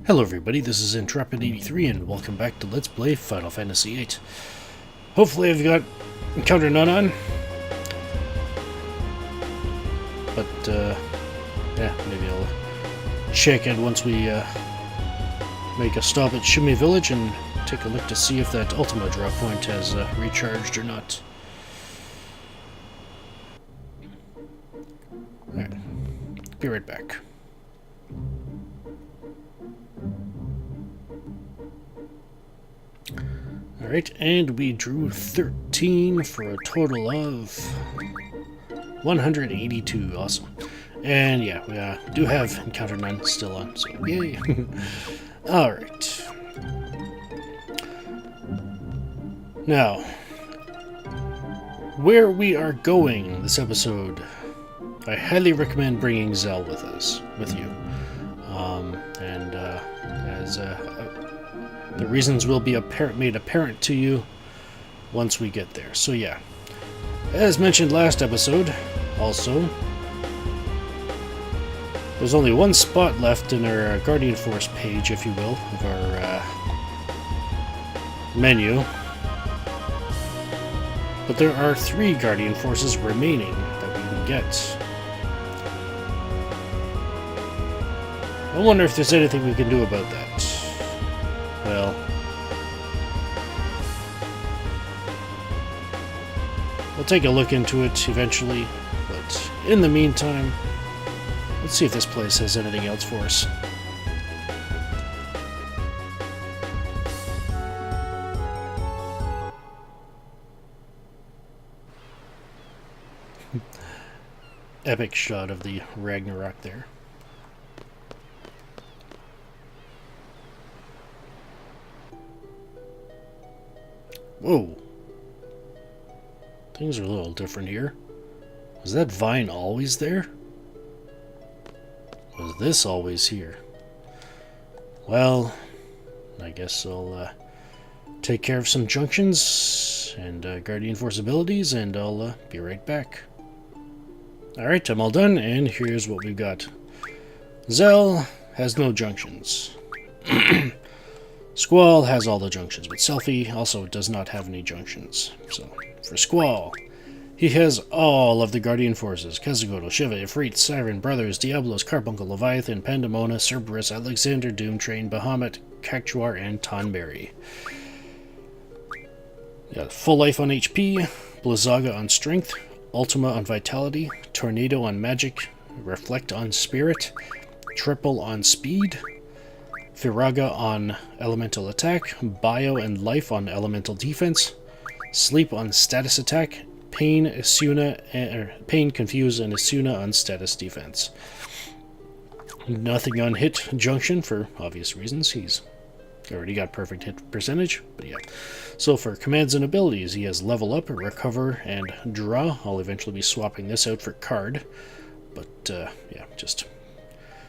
Hello everybody, this is Intrepid83 and welcome back to Let's Play Final Fantasy VIII. Hopefully I've got Encounter None on. But, yeah, maybe I'll check it once we make a stop at Shumi Village and take a look to see if that Ultima drop point has recharged or not. Alright, be right back. Alright, and we drew 13 for a total of 182. Awesome. And yeah, we do have Encounter None still on, so yay. Alright. Now, where we are going this episode, I highly recommend bringing Zell with you. As the reasons will be made apparent to you once we get there. So yeah, as mentioned last episode, also, there's only one spot left in our Guardian Force page, if you will, of our menu. But there are 3 Guardian Forces remaining that we can get. I wonder if there's anything we can do about that. Well, we'll take a look into it eventually, but in the meantime, let's see if this place has anything else for us. Epic shot of the Ragnarok there. Whoa. Things are a little different here. Was that vine always there? Was this always here? Well, I guess I'll take care of some junctions and Guardian Force abilities, and I'll be right back. Alright, I'm all done, and here's what we've got. Zell has no junctions. Squall has all the junctions, but Selphie also does not have any junctions. So, for Squall, he has all of the Guardian Forces: Quezacotl, Shiva, Ifrit, Siren, Brothers, Diablos, Carbuncle, Leviathan, Pandemona, Cerberus, Alexander, Doomtrain, Bahamut, Cactuar, and Tonberry. Got full life on HP, Blizzaga on strength, Ultima on vitality, Tornado on magic, Reflect on spirit, triple on speed, Firaga on elemental attack, Bio and life on elemental defense, Sleep on status attack, Pain, Confuse, and Asuna on status defense. Nothing on hit junction for obvious reasons. He's already got perfect hit percentage, but yeah. So for commands and abilities, he has Level Up, Recover, and Draw. I'll eventually be swapping this out for Card, but yeah, just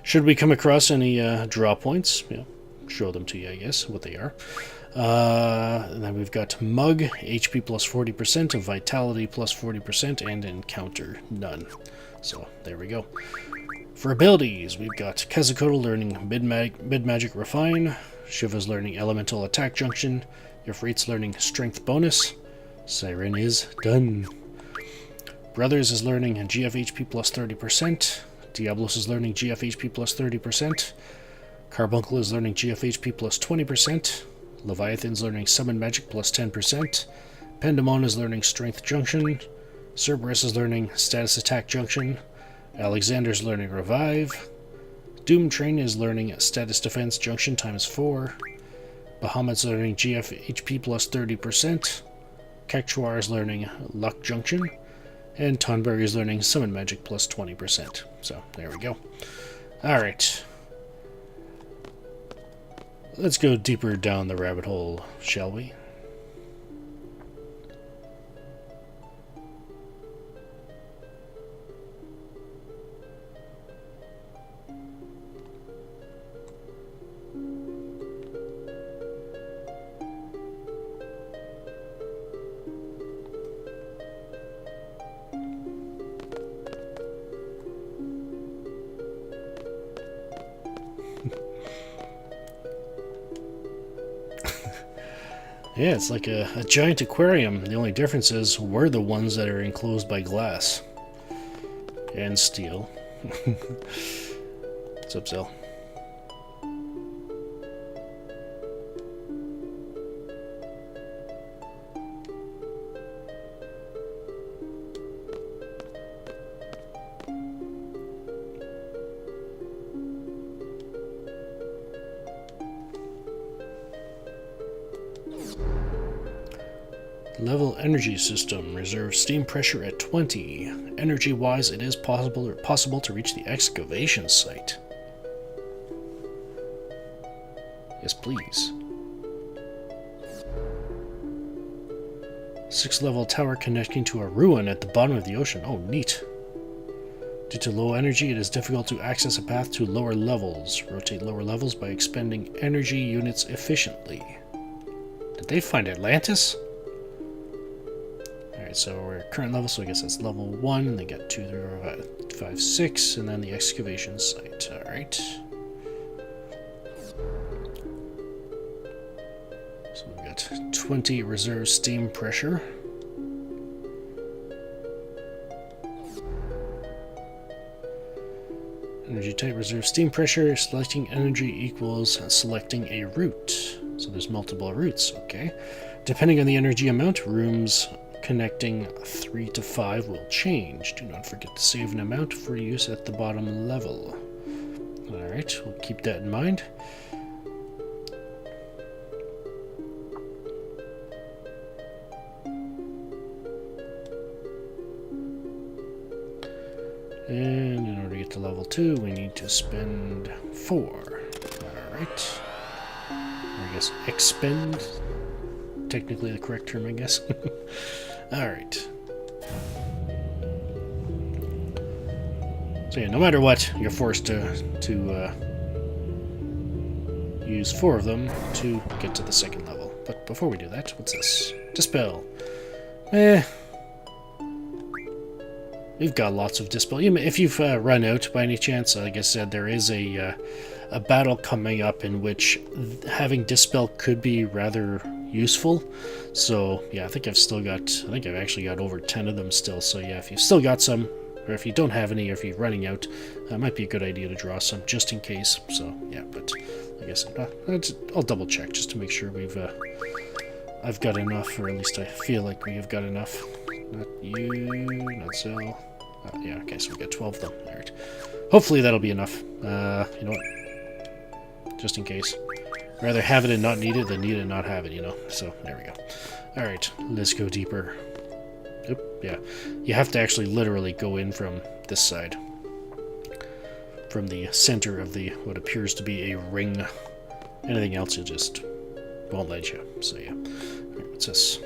should we come across any draw points, you know, show them to you, I guess, what they are. And then we've got Mug, HP plus 40%, Vitality plus 40%, and Encounter None. So there we go. For abilities, we've got Quezacotl learning Mid-Magic Refine, Shiva's learning Elemental Attack Junction, Ifrit's learning Strength Bonus, Siren is done. Brothers is learning GF-HP plus 30%, Diablos is learning GF-HP plus 30%, Carbuncle is learning GF-HP plus 20%, Leviathan's learning Summon Magic plus 10%, Pandemona is learning Strength Junction, Cerberus is learning Status Attack Junction, Alexander's learning Revive, Doomtrain is learning Status Defense Junction times 4, Bahamut's learning GF-HP plus 30%, Cactuar is learning Luck Junction, and Tonberry is learning Summon Magic plus 20%. So, there we go. Alright. Let's go deeper down the rabbit hole, shall we? Yeah, it's like a giant aquarium. The only difference is we're the ones that are enclosed by glass. And steel. What's up, Zell? Level energy system. Reserve steam pressure at 20. Energy-wise, it is possible to reach the excavation site. Yes, please. 6-level tower connecting to a ruin at the bottom of the ocean. Oh, neat. Due to low energy, it is difficult to access a path to lower levels. Rotate lower levels by expending energy units efficiently. Did they find Atlantis? Alright, so we're at current level, so I guess that's level 1, and they got 2, 3, 5, 6, and then the excavation site. Alright. So we've got 20 reserve steam pressure. Energy type, reserve steam pressure. Selecting energy equals selecting a route. So there's multiple routes, okay. Depending on the energy amount, rooms connecting 3 to 5 will change. Do not forget to save an amount for use at the bottom level. Alright, we'll keep that in mind. And in order to get to level 2, we need to spend 4. Alright. I guess expend. Technically the correct term, I guess. Alright. So yeah, no matter what, you're forced to use 4 of them to get to the second level. But before we do that, what's this? Dispel. We've got lots of Dispel. If you've run out by any chance, like I said, there is a battle coming up in which having Dispel could be rather useful. So yeah, I think I've actually got over 10 of them still. So yeah, if you've still got some, or if you don't have any, or if you're running out, it might be a good idea to draw some just in case. So yeah, but I guess I'll double check just to make sure I've got enough, or at least I feel like we have got enough. Not you, not Zell. Yeah, okay, so we've got 12 of them. Alright. Hopefully that'll be enough. You know what? Just in case. Rather have it and not need it than need it and not have it, you know? So, there we go. Alright, let's go deeper. Oop, yeah. You have to actually literally go in from this side. From the center of the what appears to be a ring. Anything else, you just won't let you. So, yeah. Alright, what's this?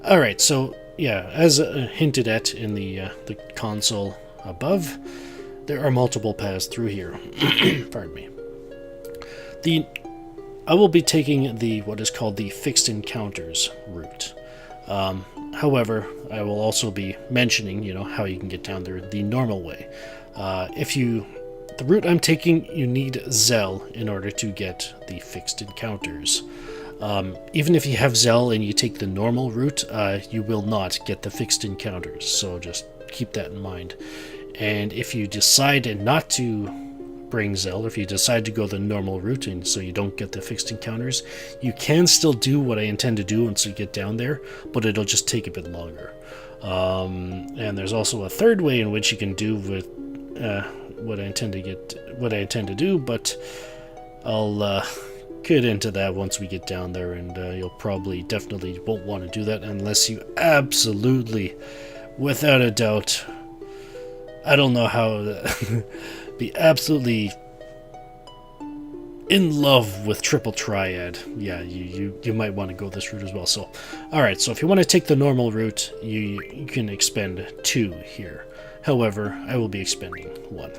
Alright, so, yeah, as hinted at in the console above, there are multiple paths through here. Pardon me. I will be taking what is called the fixed encounters route. However, I will also be mentioning, how you can get down there the normal way. The route I'm taking, you need Zell in order to get the fixed encounters. Even if you have Zell and you take the normal route, you will not get the fixed encounters, so just keep that in mind. And if you decide not to bring Zell, or if you decide to go the normal route and so you don't get the fixed encounters, you can still do what I intend to do once you get down there, but it'll just take a bit longer. And there's also a third way in which you can do with what I intend to do, but I'll get into that once we get down there, and you'll definitely won't want to do that unless you absolutely, without a doubt, I don't know how, be absolutely in love with Triple Triad. Yeah, you might want to go this route as well. So, alright, so if you want to take the normal route, you can expend 2 here. However, I will be expending 1.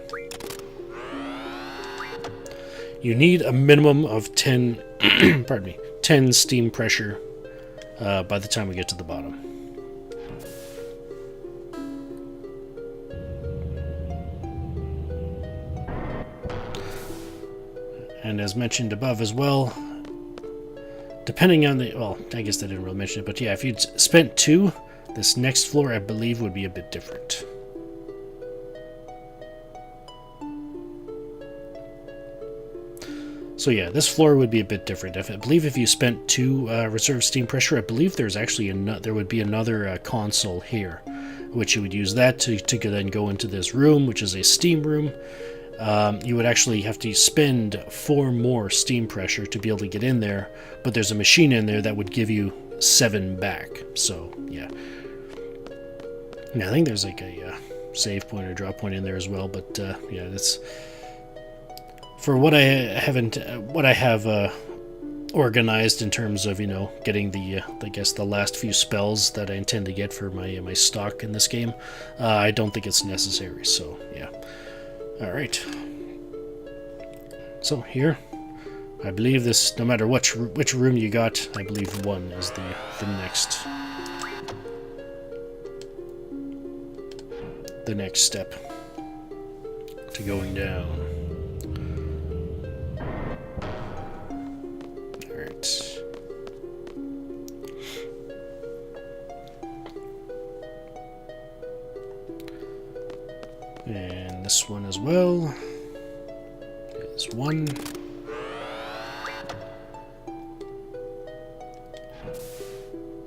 You need a minimum of 10, pardon me, 10 steam pressure by the time we get to the bottom. And as mentioned above as well, depending on the... Well, I guess I didn't really mention it, but yeah, if you'd spent 2, this next floor, I believe, would be a bit different. So yeah, this floor would be a bit different. I believe if you spent 2 reserve steam pressure, I believe there's actually there would be another console here, which you would use that to then go into this room, which is a steam room. You would actually have to spend 4 more steam pressure to be able to get in there, but there's a machine in there that would give you 7 back. So yeah, I think there's like a save point or drop point in there as well. But yeah, that's for what I have organized in terms of, you know, getting the I guess the last few spells that I intend to get for my stock in this game. I don't think it's necessary. So yeah. All right. So here, I believe this. No matter which room you got, I believe 1 is the next step to going down. All right. And this one as well is 1.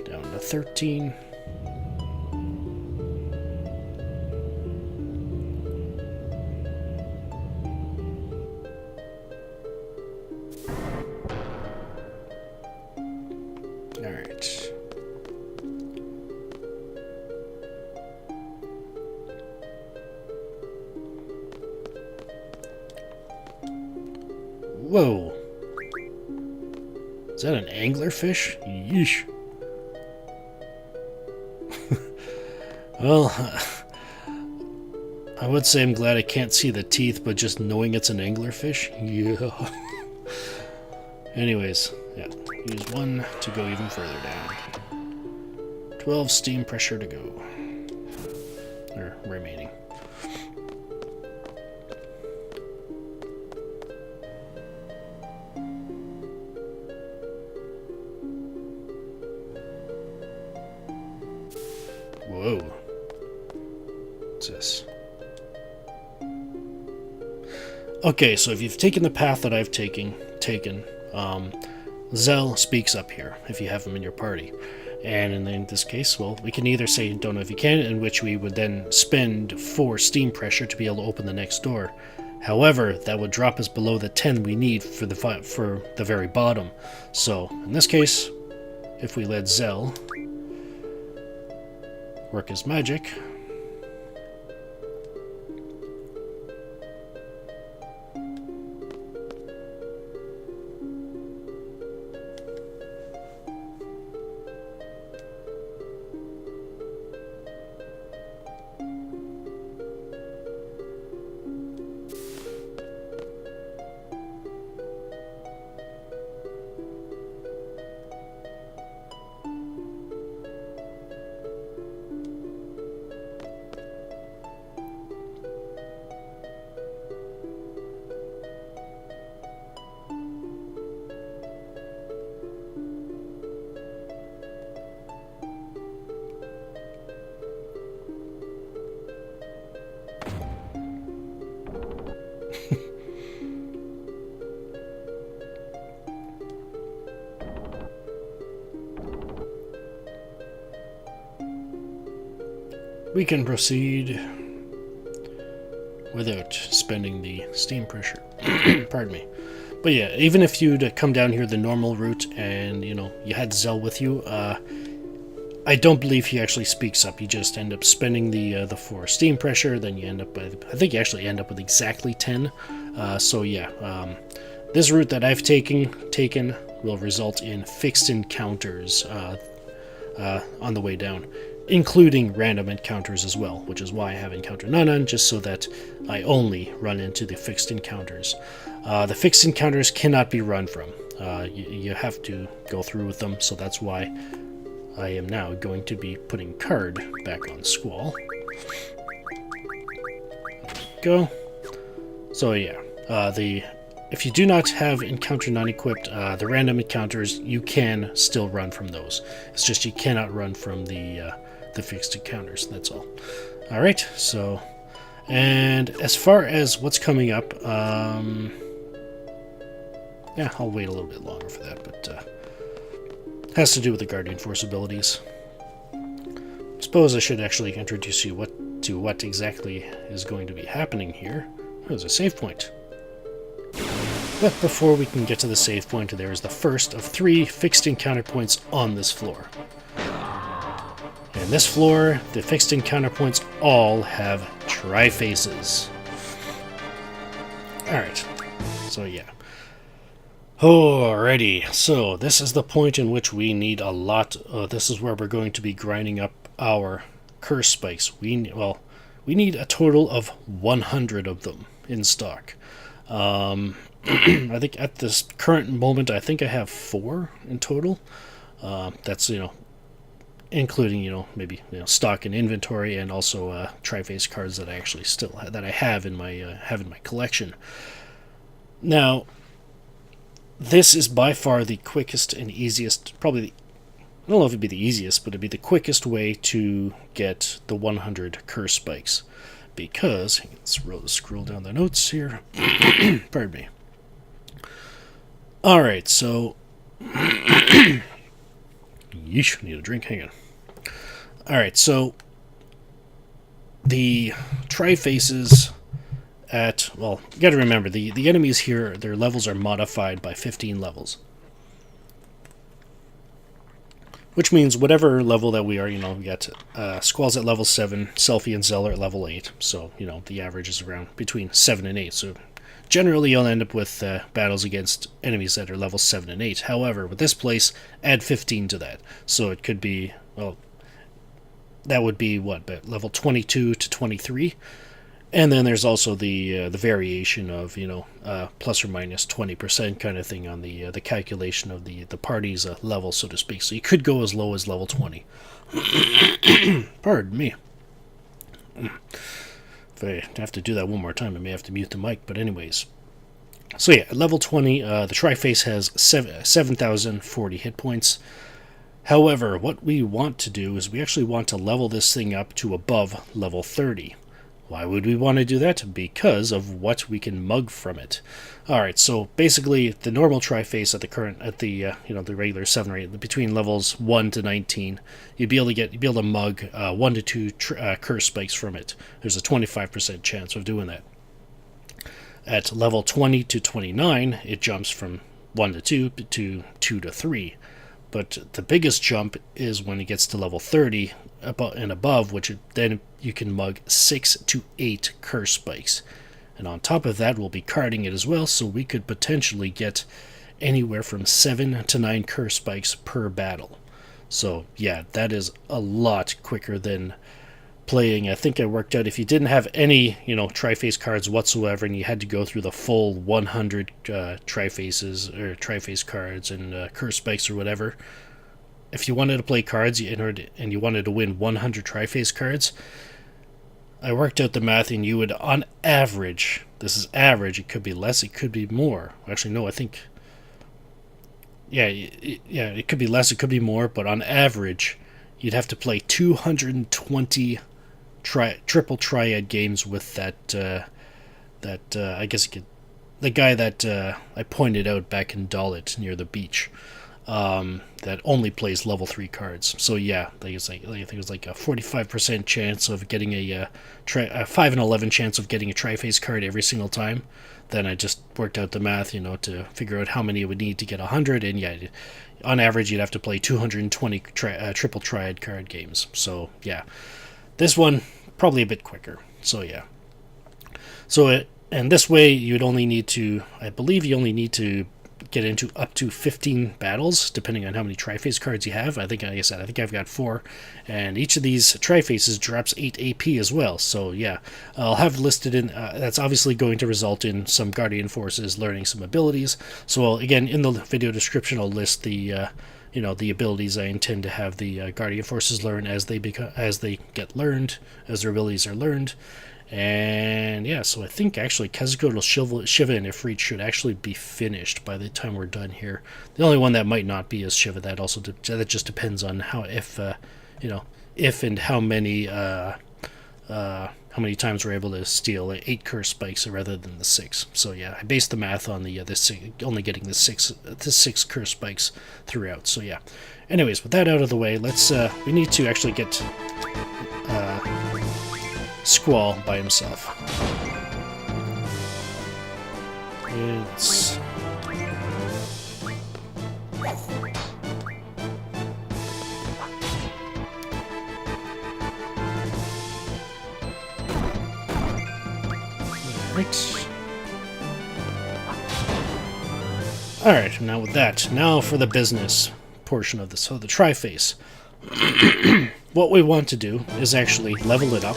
Down to 13. All right. Whoa. Is that an anglerfish? Yeesh. Well, I would say I'm glad I can't see the teeth, but just knowing it's an anglerfish? Yeah. Anyways, yeah. Use 1 to go even further down. 12 steam pressure to go. Or remaining. Whoa. What's this? Okay, so if you've taken the path that I've taken, Zell speaks up here, if you have him in your party. And in this case, well, we can either say don't know if you can, in which we would then spend 4 steam pressure to be able to open the next door. However, that would drop us below the 10 we need for the very bottom. So, in this case, if we let Zell work his magic, we can proceed without spending the steam pressure. Pardon me. But yeah, even if you'd come down here the normal route and, you know, you had Zell with you, I don't believe he actually speaks up. You just end up spending the 4 steam pressure, then you end up with, I think you actually end up with exactly 10. So yeah, this route that I've taken will result in fixed encounters on the way down, including random encounters as well, which is why I have encounter none, just so that I only run into the fixed encounters. The fixed encounters cannot be run from. You have to go through with them, so that's why I am now going to be putting Card back on Squall. There we go. So yeah, the if you do not have encounter not equipped, the random encounters, you can still run from those. It's just you cannot run from the fixed encounters, that's all. Alright, so, and as far as what's coming up, yeah, I'll wait a little bit longer for that, but has to do with the Guardian Force abilities. I suppose I should actually introduce you to what exactly is going to be happening here. There's a save point. But before we can get to the save point, there is the first of 3 fixed encounter points on this floor. And this floor, the fixed encounter points all have tri-faces. Alright, so yeah. Alrighty, so this is the point in which we need a lot. This is where we're going to be grinding up our curse spikes. We need a total of 100 of them in stock. I think at this current moment, I think I have 4 in total. That's, including, maybe, stock and inventory, and also tri-face cards that I actually still have in my collection. Now, this is by far the quickest and easiest, probably, I don't know if it'd be the easiest, but it'd be the quickest way to get the 100 curse spikes. Because, let's scroll down the notes here. Pardon me. Alright, so... Yeesh, need a drink, hang on. Alright, so... The tri-faces at... Well, you gotta remember, the enemies here, their levels are modified by 15 levels. Which means whatever level that we are, we got Squalls at level 7, Selfie and Zeller at level 8. So, the average is around between 7 and 8. So, generally you'll end up with battles against enemies that are level 7 and 8. However, with this place, add 15 to that. So it could be, well, that would be what, level 22 to 23. And then there's also the variation of, plus or minus 20% kind of thing on the calculation of the party's level, so to speak. So you could go as low as level 20. Pardon me. If I have to do that one more time, I may have to mute the mic, but anyways. So yeah, at level 20, the Tri-Face has 7,040 hit points. However, what we want to do is we actually want to level this thing up to above level 30. Why would we want to do that? Because of what we can mug from it. Alright, so basically the normal Tri-Face at the the regular 7 or 8, between levels 1 to 19, you'd be able to mug 1 to 2 curse spikes from it. There's a 25% chance of doing that. At level 20 to 29, it jumps from 1 to 2 to 2 to 3. But the biggest jump is when it gets to level 30 and above, which then you can mug 6 to 8 curse spikes. And on top of that, we'll be carding it as well, so we could potentially get anywhere from 7 to 9 curse spikes per battle. So yeah, that is a lot quicker than playing. I think I worked out if you didn't have any, Tri-Face cards whatsoever, and you had to go through the full 100 Tri-Faces or Tri-Face cards and curse spikes or whatever. If you wanted to play cards and you wanted to win 100 Tri-Face cards, I worked out the math, and you would, on average, this is average, it could be less, it could be more. Actually, no, I think, yeah, it could be less, it could be more, but on average, you'd have to play 220 triple triad games with that I guess the guy that I pointed out back in Dalit near the beach, that only plays level 3 cards. So yeah, I think it was like a 45% chance of getting a 5 and 11 chance of getting a Tri-Face card every single time. Then I just worked out the math, to figure out how many it would need to get 100, and yeah, on average you'd have to play 220 triple triad card games. So yeah, this one probably a bit quicker. So yeah, and this way you'd only need to, I believe you only need to get into up to 15 battles, depending on how many Tri-Face cards you have. I think I've got 4, and each of these Tri-Faces drops 8 AP as well. So yeah, I'll have listed in, that's obviously going to result in some Guardian Forces learning some abilities. So again, in the video description, I'll list the the abilities I intend to have the Guardian Forces learn as they get learned, as their abilities are learned. And yeah, so I think actually Quezacotl, Shiva, and Ifrit should actually be finished by the time we're done here. The only one that might not be is Shiva. That also that just depends on how if if and how many times we're able to steal 8 curse spikes rather than the 6. So yeah, I based the math on the only getting the six curse spikes throughout. So yeah. Anyways, with that out of the way, let's we need to actually get Squall by himself. It's Alright, now with that, now for the business portion of this. So the Tri-Face. What we want to do is actually level it up.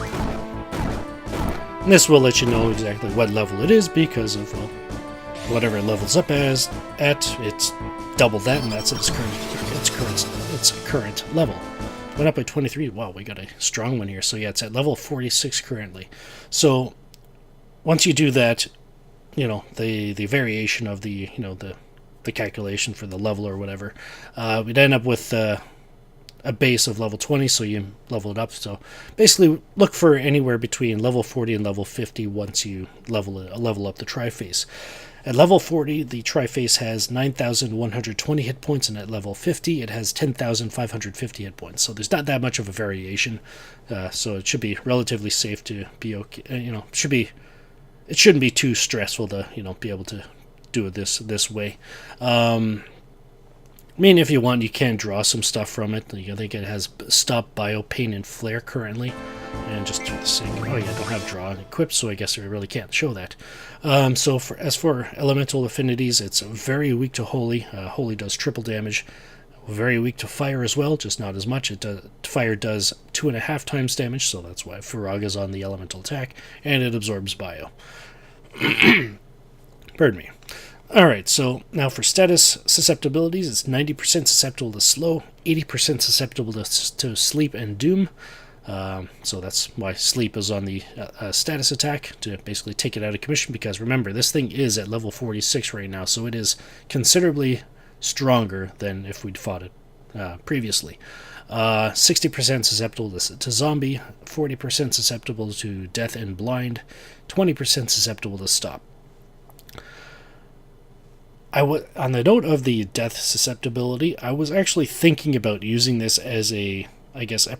And this will let you know exactly what level it is because of whatever it levels up as it's double that, and that's its current level. Went up by 23. Wow, we got a strong one here. So yeah, it's at level 46 currently. So once you do that, the variation of the calculation for the level or whatever, we'd end up with a base of level 20, so you level it up. So basically look for anywhere between level 40 and level 50 once you level up the Tri-Face. At level 40, the Tri-Face has 9,120 hit points, and at level 50, it has 10,550 hit points. So there's not that much of a variation. So it should be relatively safe to be okay. It shouldn't be too stressful to be able to do it this way. I mean, if you want, you can draw some stuff from it. I think it has Stop, Bio, Pain, and Flare currently. And just for the sake, oh yeah, I don't have Draw equipped, so I guess I really can't show that. So as for elemental affinities, it's very weak to Holy. Holy does triple damage. Very weak to Fire as well, just not as much. Fire does 2.5 times damage, so that's why Faraga's on the elemental attack, and it absorbs Bio. Pardon me. Alright, so now for status susceptibilities, it's 90% susceptible to Slow, 80% susceptible to Sleep and Doom. So that's why Sleep is on the status attack, to basically take it out of commission, because remember, this thing is at level 46 right now, so it is considerably stronger than if we'd fought it previously. 60% susceptible to Zombie, 40% susceptible to Death and Blind, 20% susceptible to Stop. On the note of the death susceptibility, I was actually thinking about using this as a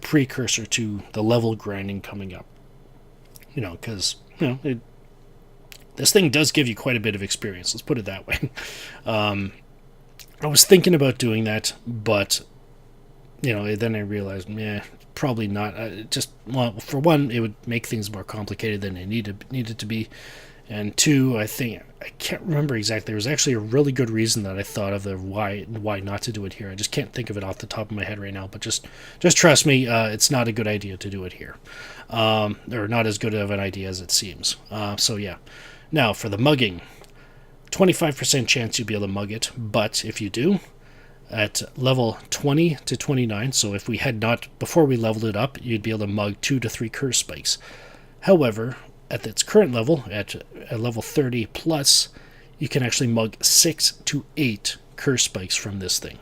precursor to the level grinding coming up. Because, this thing does give you quite a bit of experience, let's put it that way. I was thinking about doing that, but, then I realized, probably not. For one, it would make things more complicated than it needed to be. And two, I can't remember exactly. There was actually a really good reason that I thought of why not to do it here. I just can't think of it off the top of my head right now. But just trust me, it's not a good idea to do it here, or not as good of an idea as it seems. So yeah. Now for the mugging, 25% chance you'll be able to mug it. But if you do, at level 20 to 29, so if we had not before we leveled it up, you'd be able to mug 2 to 3 curse spikes. However, at its current level, at level 30 plus, you can actually mug 6 to 8 curse spikes from this thing.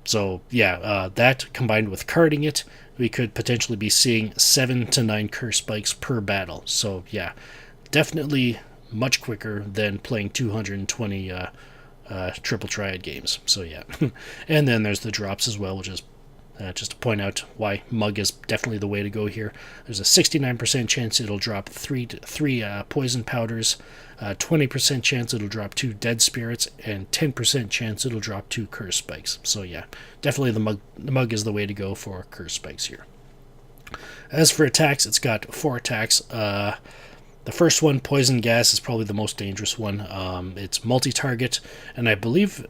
So yeah, that combined with carding it, we could potentially be seeing 7 to 9 curse spikes per battle. So yeah, definitely much quicker than playing 220 triple triad games. So yeah, and then there's the drops as well, which is just to point out why Mug is definitely the way to go here. There's a 69% chance it'll drop 3 poison powders, 20% chance it'll drop 2 dead spirits, and 10% chance it'll drop 2 curse spikes. So yeah, definitely the Mug is the way to go for curse spikes here. As for attacks, it's got 4 attacks. The first one, Poison Gas, is probably the most dangerous one. It's multi-target, and I believe,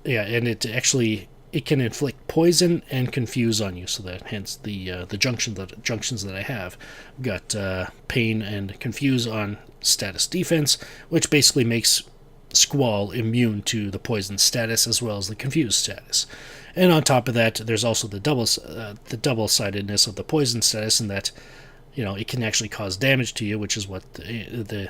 and it can inflict poison and confuse on you, so that hence the junctions that I have. We've got pain and confuse on status defense, which basically makes Squall immune to the poison status as well as the confused status. And on top of that, there's also the double-sidedness of the poison status, in that you know, it can actually cause damage to you, which is what the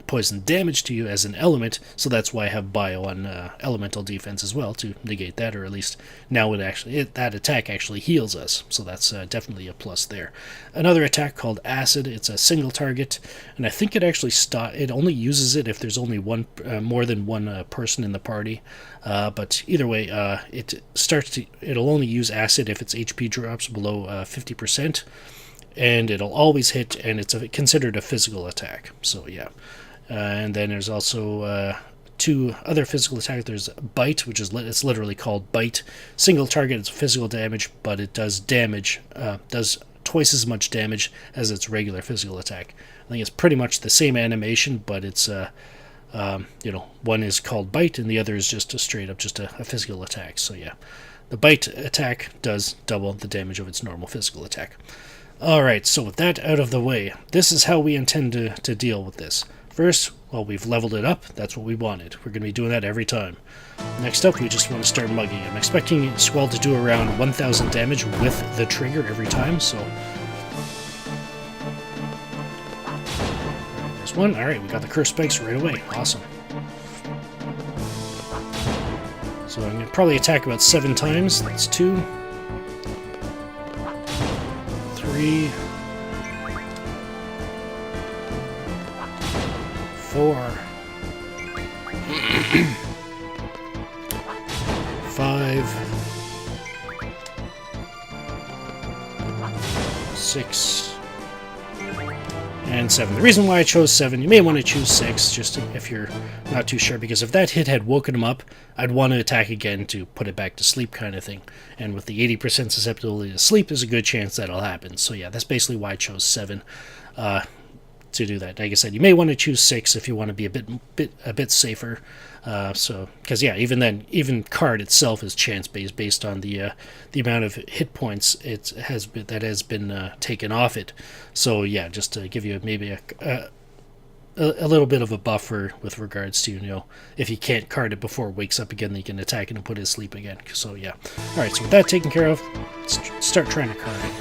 poison damage to you as an element, so that's why I have bio on elemental defense as well, to negate that, or at least now that attack actually heals us, so that's definitely a plus there. Another attack called Acid, it's a single target, and I think it actually it only uses it if there's only more than one person in the party, but either way, it'll only use Acid if its HP drops below 50%, and it'll always hit, and it's considered a physical attack, so yeah. And then there's also two other physical attacks. There's Bite, which is it's literally called Bite. Single target, it's physical damage, but it does does twice as much damage as its regular physical attack. I think it's pretty much the same animation, but it's one is called Bite and the other is just a straight up a physical attack. So yeah, the Bite attack does double the damage of its normal physical attack. Alright, so with that out of the way, this is how we intend to deal with this. First, well, we've leveled it up. That's what we wanted. We're going to be doing that every time. Next up, we just want to start mugging. I'm expecting Squall to do around 1,000 damage with the trigger every time, so... There's one. Alright, we got the curse spikes right away. Awesome. So I'm going to probably attack about 7 times. That's 2. 3... 4, 5, 6, and 7. The reason why I chose 7, you may want to choose 6, just if you're not too sure, because if that hit had woken him up, I'd want to attack again to put it back to sleep kind of thing. And with the 80% susceptibility to sleep, there's a good chance that'll happen. So yeah, that's basically why I chose 7. To do that. Like I said, you may want to choose 6 if you want to be a bit safer. Because yeah, even then, even card itself is chance based on the amount of hit points that has been taken off it. So yeah, just to give you maybe a little bit of a buffer with regards to, you know, if you can't card it before it wakes up again, then you can attack it and put it to sleep again. So yeah. All right. So with that taken care of, let's start trying to card it.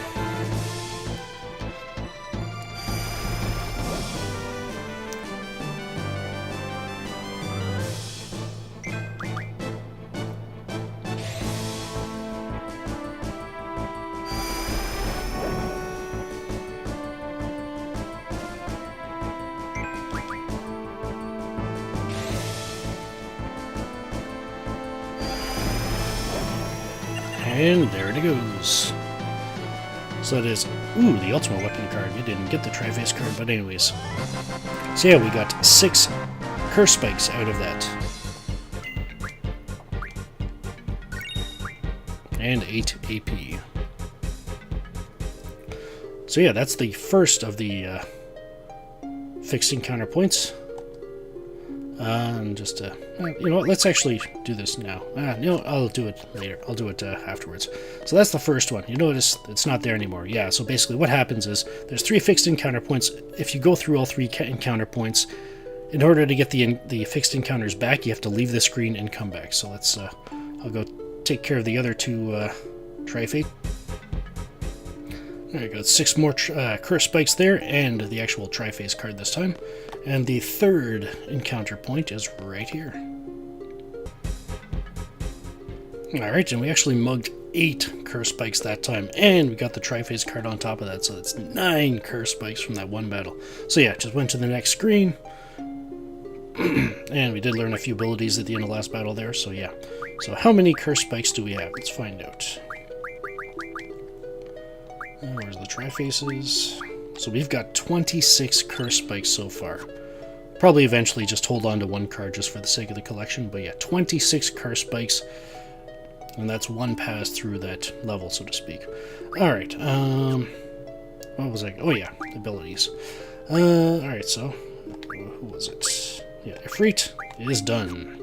And there it goes. So it is, the Ultima Weapon card. We didn't get the Tri-Face card, but anyways. So yeah, we got 6 Curse Spikes out of that. And 8 AP. So yeah, that's the first of the fixed encounter points. And just, you know what, let's actually do this now. No, I'll do it later. I'll do it afterwards. So that's the first one. You notice it's not there anymore. Yeah, so basically what happens is there's 3 fixed encounter points. If you go through all 3 encounter points, in order to get the fixed encounters back, you have to leave the screen and come back. So let's, I'll go take care of the other 2 Tri-Fate. There you go, 6 more Curse Spikes there, and the actual Tri-Face card this time. And the 3rd encounter point is right here. Alright, and we actually mugged 8 Curse Spikes that time, and we got the Tri-Face card on top of that, so that's 9 Curse Spikes from that one battle. So yeah, just went to the next screen, and we did learn a few abilities at the end of the last battle there, so yeah. So how many Curse Spikes do we have? Let's find out. Where's the Tri-Faces? So we've got 26 Curse Spikes so far. Probably eventually just hold on to 1 card just for the sake of the collection, but yeah, 26 Curse Spikes, and that's 1 pass through that level, so to speak. Alright, what was I? Oh yeah, abilities. Alright, so, who was it? Yeah, Ifrit is done.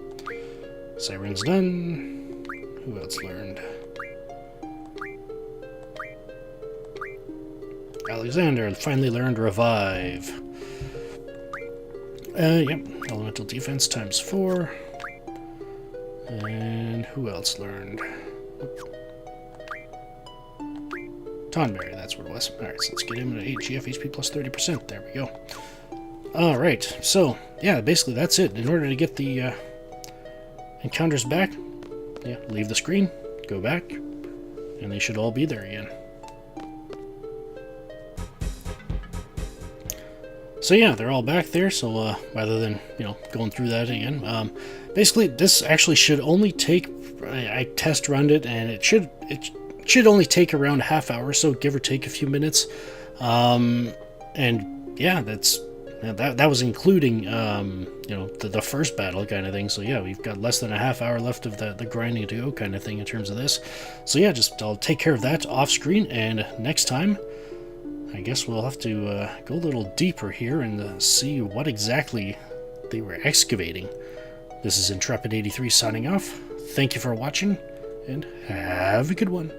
Siren's done. Who else learned? Alexander finally learned Revive. Yep, Elemental Defense times 4. And who else learned? Tonberry, that's what it was. Alright, so let's get him to 8 GF HP plus 30%. There we go. Alright, so, yeah, basically that's it. In order to get the encounters back, yeah, leave the screen, go back, and they should all be there again. So yeah, they're all back there, so rather than, going through that again, basically this actually should only take, I test run it, and it should only take around a half hour, so give or take a few minutes. And yeah, that was including, the first battle kind of thing. So yeah, we've got less than a half hour left of the grinding to go kind of thing in terms of this. So yeah, I'll take care of that off screen, and next time, I guess we'll have to go a little deeper here and see what exactly they were excavating. This is Intrepid83 signing off. Thank you for watching, and have a good one.